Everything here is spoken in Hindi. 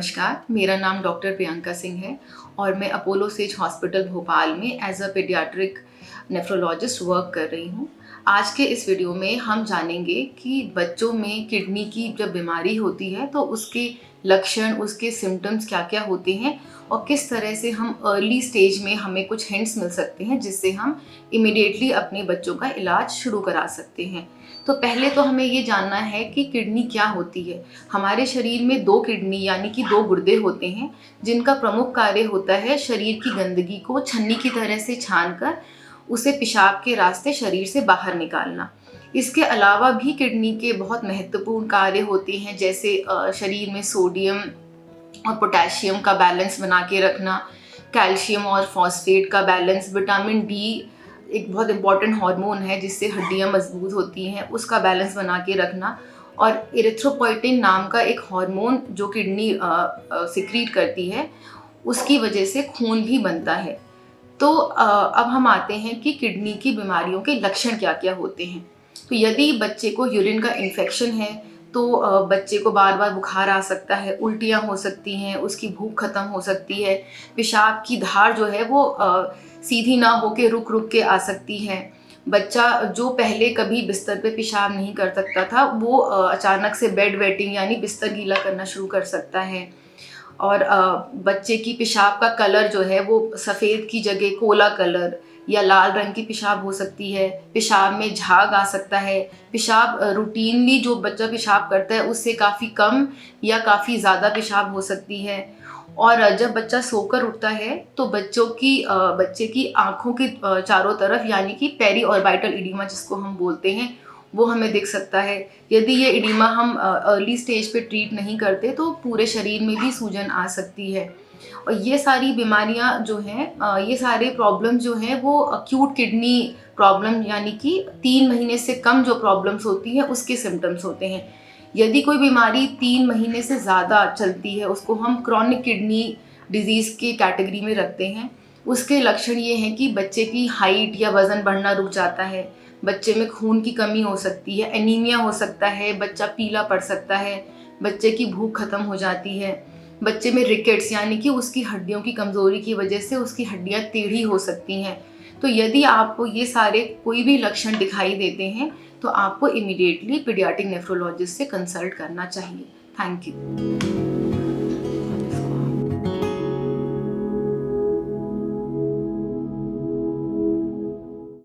नमस्कार, मेरा नाम डॉक्टर प्रियंका सिंह है और मैं अपोलो सेज हॉस्पिटल भोपाल में as a paediatric nephrologist work कर रही हूँ। आज के इस वीडियो में हम जानेंगे कि बच्चों में किडनी की जब बीमारी होती है तो उसके लक्षण, उसके सिम्टम्स क्या क्या होते हैं और किस तरह से हम अर्ली स्टेज में हमें कुछ हिंट्स मिल सकते हैं जिससे हम इमिडिएटली अपने बच्चों का इलाज शुरू करा सकते हैं। तो पहले तो हमें ये जानना है कि किडनी क्या होती है। हमारे शरीर में 2 किडनी यानी कि 2 गुर्दे होते हैं जिनका प्रमुख कार्य होता है शरीर की गंदगी को छन्नी की तरह से छानकर उसे पेशाब के रास्ते शरीर से बाहर निकालना। इसके अलावा भी किडनी के बहुत महत्वपूर्ण कार्य होते हैं, जैसे शरीर में सोडियम और पोटेशियम का बैलेंस बना के रखना, कैल्शियम और फॉस्फेट का बैलेंस, विटामिन डी एक बहुत इंपॉर्टेंट हार्मोन है जिससे हड्डियां मजबूत होती हैं, उसका बैलेंस बना के रखना, और इरिथ्रोपोइटिन नाम का एक हार्मोन जो किडनी सिक्रीट करती है, उसकी वजह से खून भी बनता है। तो अब हम आते हैं कि किडनी की बीमारियों के लक्षण क्या क्या होते हैं। तो यदि बच्चे को यूरिन का इन्फेक्शन है तो बच्चे को बार बार बुखार आ सकता है, उल्टियाँ हो सकती हैं, उसकी भूख खत्म हो सकती है, पेशाब की धार जो है वो सीधी ना होके रुक रुक के आ सकती है। बच्चा जो पहले कभी बिस्तर पे पेशाब नहीं कर सकता था वो अचानक से बेड वेटिंग यानी बिस्तर गीला करना शुरू कर सकता है। और बच्चे की पेशाब का कलर जो है वो सफ़ेद की जगह कोला कलर या लाल रंग की पेशाब हो सकती है। पेशाब में झाग आ सकता है। पेशाब रूटीनली जो बच्चा पेशाब करता है उससे काफ़ी कम या काफ़ी ज़्यादा पेशाब हो सकती है। और जब बच्चा सोकर उठता है तो बच्चे की आँखों के चारों तरफ यानी कि पेरी ऑर्बिटल एडिमा जिसको हम बोलते हैं वो हमें दिख सकता है। यदि ये एडिमा हम अर्ली स्टेज पे ट्रीट नहीं करते तो पूरे शरीर में भी सूजन आ सकती है। और ये सारी बीमारियां जो हैं, ये सारे प्रॉब्लम जो हैं वो अक्यूट किडनी प्रॉब्लम यानी कि 3 महीने से कम जो प्रॉब्लम्स होती हैं उसके सिम्टम्स होते हैं। यदि कोई बीमारी 3 महीने से ज़्यादा चलती है उसको हम क्रॉनिक किडनी डिजीज़ की कैटेगरी में रखते हैं। उसके लक्षण ये हैं कि बच्चे की हाइट या वज़न बढ़ना रुक जाता है, बच्चे में खून की कमी हो सकती है, एनीमिया हो सकता है, बच्चा पीला पड़ सकता है, बच्चे की भूख खत्म हो जाती है, बच्चे में रिकेट्स यानी कि उसकी हड्डियों की कमज़ोरी की वजह से उसकी हड्डियां टेढ़ी हो सकती हैं। तो यदि आपको ये सारे कोई भी लक्षण दिखाई देते हैं तो आपको इमीडिएटली पीडियाट्रिक नेफ्रोलॉजिस्ट से कंसल्ट करना चाहिए। Thank you.